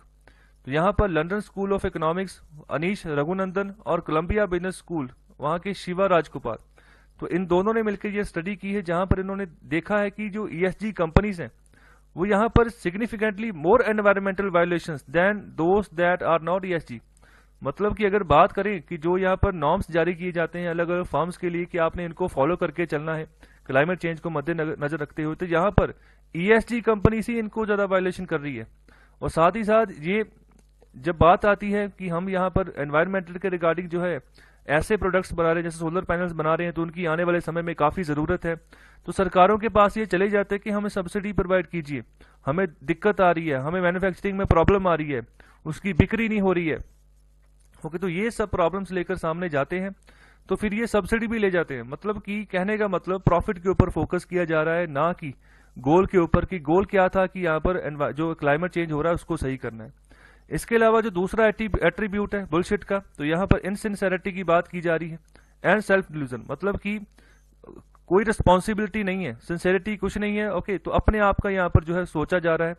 तो यहाँ पर London school of economics Anish Raghunandan और कोलंबिया बिजनेस स्कूल वहां के शिवा राजगोपाल, तो इन दोनों ने मिलकर ये स्टडी की है, जहां पर इन्होंने देखा है कि जो ESG कंपनीज हैं वो यहाँ पर significantly more environmental violations than those that are not ESG। मतलब कि अगर बात करें कि जो यहाँ पर नॉर्म्स जारी किए जाते हैं अलग अलग फर्म्स के लिए कि आपने इनको फॉलो करके चलना है क्लाइमेट चेंज को मद्देनजर रखते हुए, तो यहाँ पर ESG कंपनी ही इनको ज्यादा वायलेशन कर रही है। और साथ ही साथ ये जब बात आती है कि हम यहाँ पर एनवायरमेंटल के रिगार्डिंग जो है ऐसे प्रोडक्ट्स बना रहे हैं जैसे सोलर पैनल्स बना रहे हैं, तो उनकी आने वाले समय में काफी जरूरत है। तो सरकारों के पास ये चले जाते हैं कि हमें सब्सिडी प्रोवाइड कीजिए, हमें दिक्कत आ रही है, हमें मैन्युफैक्चरिंग में प्रॉब्लम आ रही है, उसकी बिक्री नहीं हो रही है, ओके। तो ये सब प्रॉब्लम्स लेकर सामने जाते हैं, तो फिर ये सब्सिडी भी ले जाते हैं। मतलब कि कहने का मतलब प्रॉफिट के ऊपर फोकस किया जा रहा है, ना कि गोल के ऊपर। कि गोल क्या था कि यहाँ पर जो क्लाइमेट चेंज हो रहा है उसको सही करना है। इसके अलावा जो दूसरा एट्रीब्यूट है बुलशिट का, तो यहाँ पर इनसिंसेरिटी की बात की जा रही है एंड सेल्फ डिल्यूजन, मतलब कि कोई रिस्पॉन्सिबिलिटी नहीं है, सिंसेरिटी कुछ नहीं है, ओके। तो अपने आप का यहाँ पर जो है सोचा जा रहा है।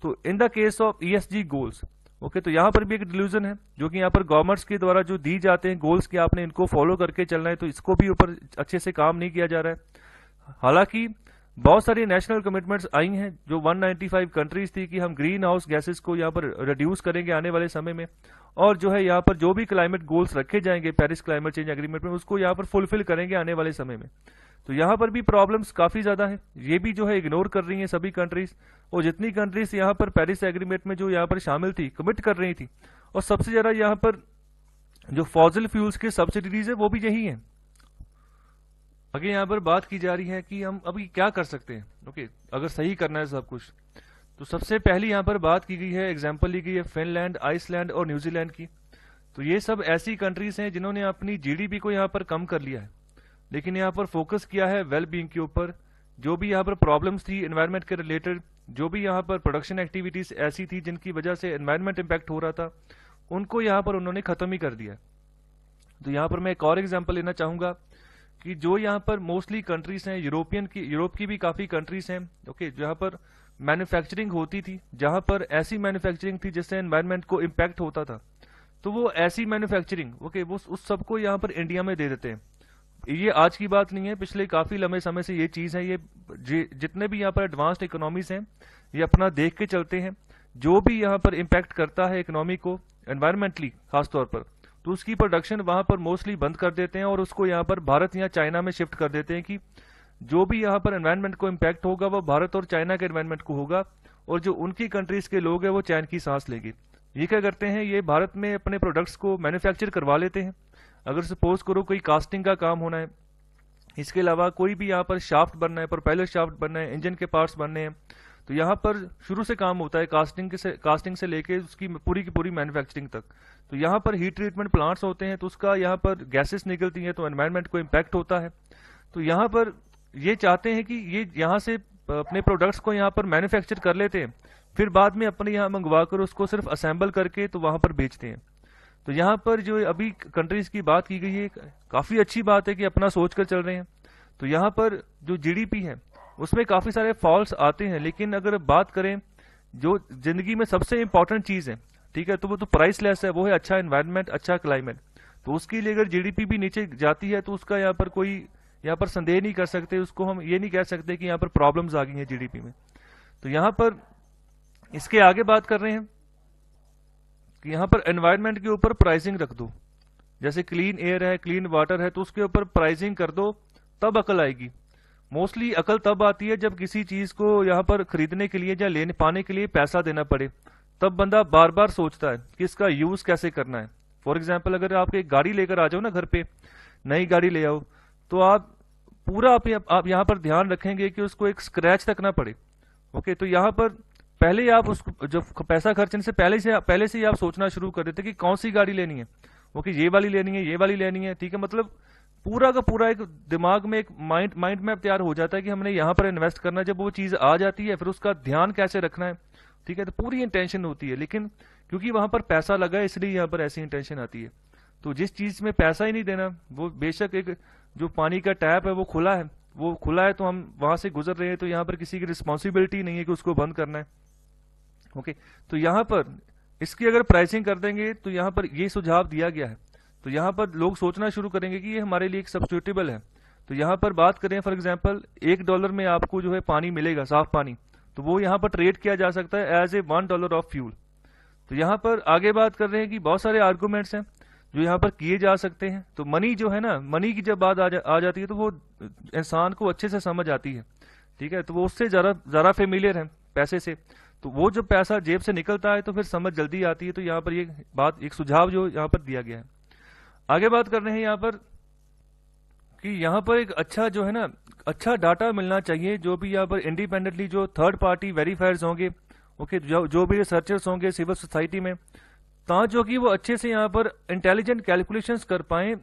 तो in the case of ESG goals, okay, तो यहाँ पर भी एक डिल्यूजन है जो कि यहाँ पर गवर्नमेंट्स के द्वारा जो दी जाते हैं गोल्स कि आपने इनको फॉलो करके चलना है, तो इसको भी ऊपर अच्छे से काम नहीं किया जा रहा है। हालांकि बहुत सारी नेशनल कमिटमेंट्स आई हैं जो 195 कंट्रीज थी कि हम ग्रीन हाउस गैसेस को यहाँ पर रिड्यूस करेंगे आने वाले समय में, और जो है यहाँ पर जो भी क्लाइमेट गोल्स रखे जाएंगे पेरिस क्लाइमेट चेंज एग्रीमेंट में उसको यहाँ पर फुलफिल करेंगे आने वाले समय में। तो यहाँ पर भी प्रॉब्लम्स काफी ज्यादा है, ये भी जो है इग्नोर कर रही हैं सभी कंट्रीज। और जितनी कंट्रीज यहाँ पर पेरिस एग्रीमेंट में जो यहाँ पर शामिल थी, कमिट कर रही थी, और सबसे ज्यादा यहाँ पर जो फॉसिल फ्यूल्स के सब्सिडीज है वो भी यही है। आगे यहाँ पर बात की जा रही है कि हम अभी क्या कर सकते हैं, ओके, अगर सही करना है सब कुछ। तो सबसे पहली यहाँ पर बात की गई है, एग्जाम्पल ली गई है फिनलैंड, आइसलैंड और न्यूजीलैंड की। तो ये सब ऐसी कंट्रीज हैं जिन्होंने अपनी जीडीपी को यहाँ पर कम कर लिया है, लेकिन यहाँ पर फोकस किया है वेल बीइंग के ऊपर। जो भी यहाँ पर प्रॉब्लम्स थी एनवायरनमेंट के रिलेटेड, जो भी यहाँ पर प्रोडक्शन एक्टिविटीज ऐसी थी जिनकी वजह से एनवायरनमेंट इम्पैक्ट हो रहा था, उनको यहाँ पर उन्होंने खत्म ही कर दिया। तो यहाँ पर मैं एक और एग्जाम्पल लेना चाहूंगा कि जो यहाँ पर मोस्टली कंट्रीज हैं, यूरोप की भी काफी कंट्रीज हैं, ओके, जहाँ पर मैन्युफैक्चरिंग होती थी, जहां पर ऐसी मैन्युफैक्चरिंग थी जिससे एनवायरनमेंट को इम्पैक्ट होता था, तो वो ऐसी मैन्युफैक्चरिंग, ओके, वो उस सबको यहाँ पर इंडिया में दे देते हैं। ये आज की बात नहीं है, पिछले काफी लंबे समय से ये चीज है। ये जितने भी यहाँ पर एडवांस्ड इकोनॉमीज हैं ये अपना देख के चलते हैं, जो भी यहाँ पर इम्पैक्ट करता है इकोनॉमी को एनवायरमेंटली खासतौर पर, तो उसकी प्रोडक्शन वहां पर मोस्टली बंद कर देते हैं और उसको यहाँ पर भारत या चाइना में शिफ्ट कर देते हैं कि जो भी यहाँ पर एनवायरनमेंट को इम्पैक्ट होगा वो भारत और चाइना के एनवायरनमेंट को होगा, और जो उनकी कंट्रीज के लोग हैं वो चैन की सांस लेंगे। ये क्या करते हैं, ये भारत में अपने प्रोडक्ट्स को मैन्युफैक्चर करवा लेते हैं। अगर सपोज करो कोई कास्टिंग का काम होना है, इसके अलावा कोई भी यहाँ पर शाफ्ट बनना है, प्रोपेलर शाफ्ट बनना है, इंजन के पार्ट्स बनने हैं, तो यहाँ पर शुरू से काम होता है कास्टिंग से लेके उसकी पूरी की पूरी मैन्युफैक्चरिंग तक। तो यहाँ पर हीट ट्रीटमेंट प्लांट्स होते हैं, तो उसका यहाँ पर गैसेस निकलती हैं, तो एनवायरनमेंट को इम्पैक्ट होता है। तो यहाँ पर ये चाहते हैं कि ये यहाँ से अपने प्रोडक्ट्स को यहाँ पर मैन्युफैक्चर कर लेते हैं, फिर बाद में अपने यहाँ मंगवा कर उसको सिर्फ असेंबल करके तो वहां पर बेचते हैं। तो यहाँ पर जो अभी कंट्रीज की बात की गई है, काफी अच्छी बात है कि अपना सोच कर चल रहे हैं। तो यहाँ पर जो जीडीपी है उसमें काफी सारे फॉल्ट्स आते हैं, लेकिन अगर बात करें जो जिंदगी में सबसे इंपॉर्टेंट चीज है, ठीक है, तो वो तो प्राइसलेस है, वो है अच्छा एनवायरनमेंट, अच्छा क्लाइमेट। तो उसके लिए अगर जीडीपी भी नीचे जाती है तो उसका यहाँ पर कोई यहाँ पर संदेह नहीं कर सकते, उसको हम ये नहीं कह सकते कि यहाँ पर प्रॉब्लम्स आ गई हैं जीडीपी में। तो यहाँ पर इसके आगे बात कर रहे हैं कि यहाँ पर एनवायरनमेंट के ऊपर प्राइसिंग रख दो, जैसे क्लीन एयर है, क्लीन वाटर है, तो उसके ऊपर प्राइसिंग कर दो, तब अकल आएगी। मोस्टली अकल तब आती है जब किसी चीज को यहाँ पर खरीदने के लिए या लेने पाने के लिए पैसा देना पड़े, तब बंदा बार बार सोचता है कि इसका यूज कैसे करना है। फॉर एग्जाम्पल, अगर आप एक गाड़ी लेकर आ जाओ ना घर पे, नई गाड़ी ले आओ, तो आप पूरा आप यहाँ पर ध्यान रखेंगे कि उसको एक स्क्रैच तक ना पड़े। ओके, तो यहाँ पर पहले आप उसको जो पैसा खर्चने से पहले से ही आप सोचना शुरू कर देते कि कौन सी गाड़ी लेनी है। ओके, ये वाली लेनी है, ये वाली लेनी है, ठीक है, मतलब पूरा का पूरा एक दिमाग में एक माइंड मैप तैयार हो जाता है कि हमने यहाँ पर इन्वेस्ट करना है। जब वो चीज आ जाती है फिर उसका ध्यान कैसे रखना है, ठीक है, तो पूरी इंटेंशन होती है, लेकिन क्योंकि वहां पर पैसा लगा है इसलिए यहाँ पर ऐसी इंटेंशन आती है। तो जिस चीज में पैसा ही नहीं देना, वो बेशक एक जो पानी का टैप है वो खुला है, तो हम वहां से गुजर रहे हैं, तो यहाँ पर किसी की रिस्पॉन्सिबिलिटी नहीं है कि उसको बंद करना है। ओके, तो यहाँ पर इसकी अगर प्राइसिंग कर देंगे तो यहाँ पर ये सुझाव दिया गया है, तो यहाँ पर लोग सोचना शुरू करेंगे कि ये हमारे लिए एक सब्स्टिट्यूटेबल है। तो यहाँ पर बात करें फॉर एग्जांपल, $1 में आपको जो है पानी मिलेगा, साफ पानी, तो वो यहाँ पर ट्रेड किया जा सकता है एज ए $1 ऑफ फ्यूल। तो यहाँ पर आगे बात कर रहे हैं कि बहुत सारे आर्गूमेंट्स हैं जो यहाँ पर किए जा सकते हैं। तो मनी जो है ना, मनी की जब बात आ जाती है तो वो इंसान को अच्छे से समझ आती है, ठीक है, तो वो उससे जरा फेमिलियर है पैसे से, तो वो जब पैसा जेब से निकलता है तो फिर समझ जल्दी आती है। तो यहाँ पर ये बात, एक सुझाव जो यहाँ पर दिया गया है। आगे बात कर रहे हैं यहाँ पर कि यहाँ पर एक अच्छा जो है ना, अच्छा डाटा मिलना चाहिए, जो भी यहाँ पर इंडिपेंडेंटली जो थर्ड पार्टी वेरीफायर्स होंगे, ओके, जो भी रिसर्चर्स होंगे सिविल सोसाइटी में, जो कि वो अच्छे से यहाँ पर इंटेलिजेंट कैलकुलेशंस कर पाए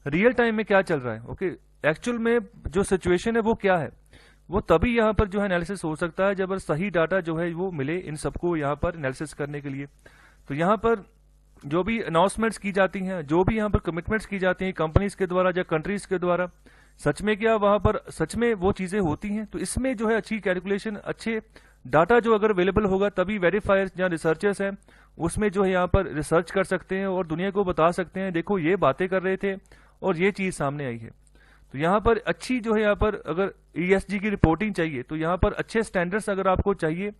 रियल टाइम में क्या चल रहा है। ओके, एक्चुअल में जो सिचुएशन है वो क्या है, वो तभी यहाँ पर जो है एनालिसिस हो सकता है जब सही डाटा जो है वो मिले इन सबको यहाँ पर एनालिसिस करने के लिए। तो यहाँ पर जो भी अनाउंसमेंट्स की जाती हैं, जो भी यहाँ पर कमिटमेंट्स की जाती हैं कंपनीज के द्वारा या कंट्रीज के द्वारा, सच में क्या वहां पर सच में वो चीजें होती हैं? तो इसमें जो है अच्छी कैलकुलेशन, अच्छे डाटा जो अगर अवेलेबल होगा तभी वेरीफायर्स या रिसर्चर्स हैं उसमें जो है यहाँ पर रिसर्च कर सकते हैं और दुनिया को बता सकते हैं देखो ये बातें कर रहे थे और ये चीज सामने आई है। तो यहाँ पर अच्छी जो है यहाँ पर अगर ESG की रिपोर्टिंग चाहिए तो यहाँ पर अच्छे स्टैंडर्ड्स अगर आपको चाहिए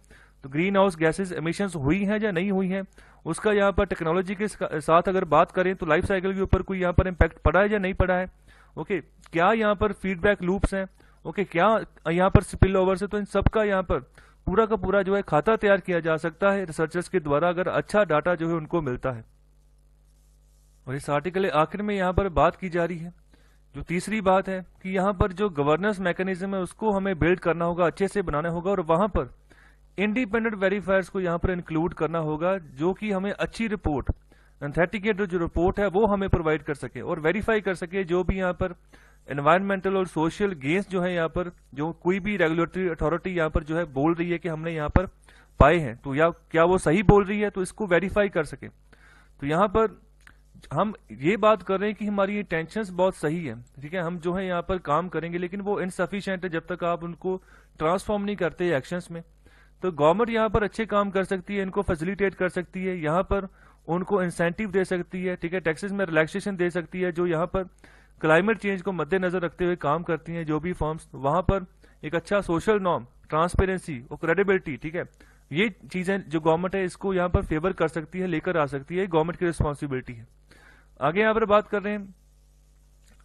तो ग्रीन हाउस गैसेज एमिशंस हुई हैं या नहीं हुई हैं, उसका यहाँ पर टेक्नोलॉजी के साथ अगर बात करें तो लाइफ साइकिल के ऊपर कोई यहाँ पर इम्पैक्ट पड़ा है या नहीं पड़ा है। ओके, क्या यहाँ पर फीडबैक लूप्स हैं, ओके, क्या यहाँ पर स्पिल ओवर्स है, तो इन सब का यहाँ पर पूरा का पूरा जो है खाता तैयार किया जा सकता है रिसर्चर्स के द्वारा अगर अच्छा डाटा जो है उनको मिलता है। और इस आर्टिकल के आखिर में यहाँ पर बात की जा रही है, जो तीसरी बात है कि यहाँ पर जो गवर्नेंस मैकेनिज्म है उसको हमें बिल्ड करना होगा, अच्छे से बनाना होगा, और वहां पर इंडिपेंडेंट वेरीफायर्स को यहाँ पर इंक्लूड करना होगा जो कि हमें अच्छी रिपोर्ट, ऑथेंटिकेट जो रिपोर्ट है वो हमें प्रोवाइड कर सके और वेरीफाई कर सके जो भी यहाँ पर एनवायरमेंटल और सोशल गेन्स जो है यहाँ पर जो कोई भी रेगुलेटरी अथॉरिटी यहाँ पर जो है बोल रही है कि हमने यहाँ पर पाए हैं, तो या क्या वो सही बोल रही है, तो इसको वेरीफाई कर सके। तो यहाँ पर हम ये बात कर रहे हैं कि हमारी इंटेंशंस बहुत सही है, ठीक है, हम जो है यहाँ पर काम करेंगे, लेकिन वो इनसफिशिएंट है जब तक आप उनको ट्रांसफॉर्म नहीं करते एक्शंस में। तो गवर्नमेंट यहाँ पर अच्छे काम कर सकती है, इनको फैसिलिटेट कर सकती है, यहाँ पर उनको इंसेंटिव दे सकती है, ठीक है, टैक्सेस में रिलैक्सेशन दे सकती है, जो यहाँ पर क्लाइमेट चेंज को मद्देनजर रखते हुए काम करती हैं जो भी फर्म्स, वहां पर एक अच्छा सोशल नॉर्म, ट्रांसपेरेंसी और क्रेडिबिलिटी, ठीक है, ये चीजें जो गवर्नमेंट है इसको यहाँ पर फेवर कर सकती है, लेकर आ सकती है, गवर्नमेंट की रिस्पॉन्सिबिलिटी है। आगे यहाँ पर बात कर रहे हैं,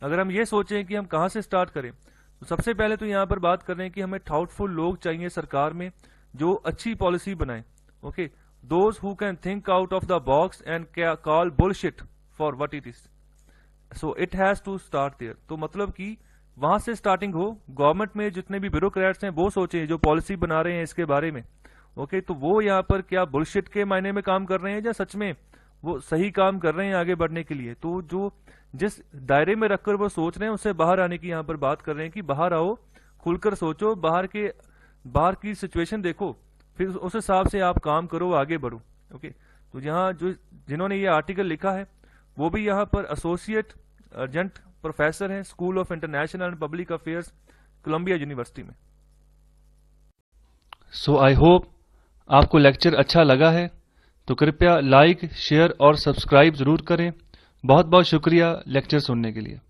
अगर हम ये सोचें कि हम कहाँ से स्टार्ट करें, तो सबसे पहले तो यहाँ पर बात कर रहे हैं कि हमें थाउटफुल लोग चाहिए सरकार में जो अच्छी पॉलिसी बनाए। Okay, those who can think out of the box and call bullshit for what it is. So it has to start there. तो मतलब कि वहां से स्टार्टिंग हो, गवर्नमेंट में जितने भी ब्यूरोक्रेट्स हैं वो सोचे जो पॉलिसी बना रहे हैं इसके बारे में, ओके, तो वो यहाँ पर क्या बुलशिट के मायने में काम कर रहे हैं या सच में वो सही काम कर रहे हैं आगे बढ़ने के लिए। तो जो जिस दायरे में रखकर वो सोच रहे हैं उससे बाहर आने की यहाँ पर बात कर रहे हैं कि बाहर आओ, खुलकर सोचो, बाहर की सिचुएशन देखो, फिर उस हिसाब से आप काम करो, आगे बढ़ो। ओके, तो यहाँ जो जिन्होंने ये आर्टिकल लिखा है वो भी यहाँ पर एसोसिएट अर्जेंट प्रोफेसर हैं school of international and public affairs, Columbia University में। सो आई होप आपको लेक्चर अच्छा लगा है, तो कृपया लाइक, शेयर और सब्सक्राइब जरूर करें। बहुत बहुत शुक्रिया लेक्चर सुनने के लिए।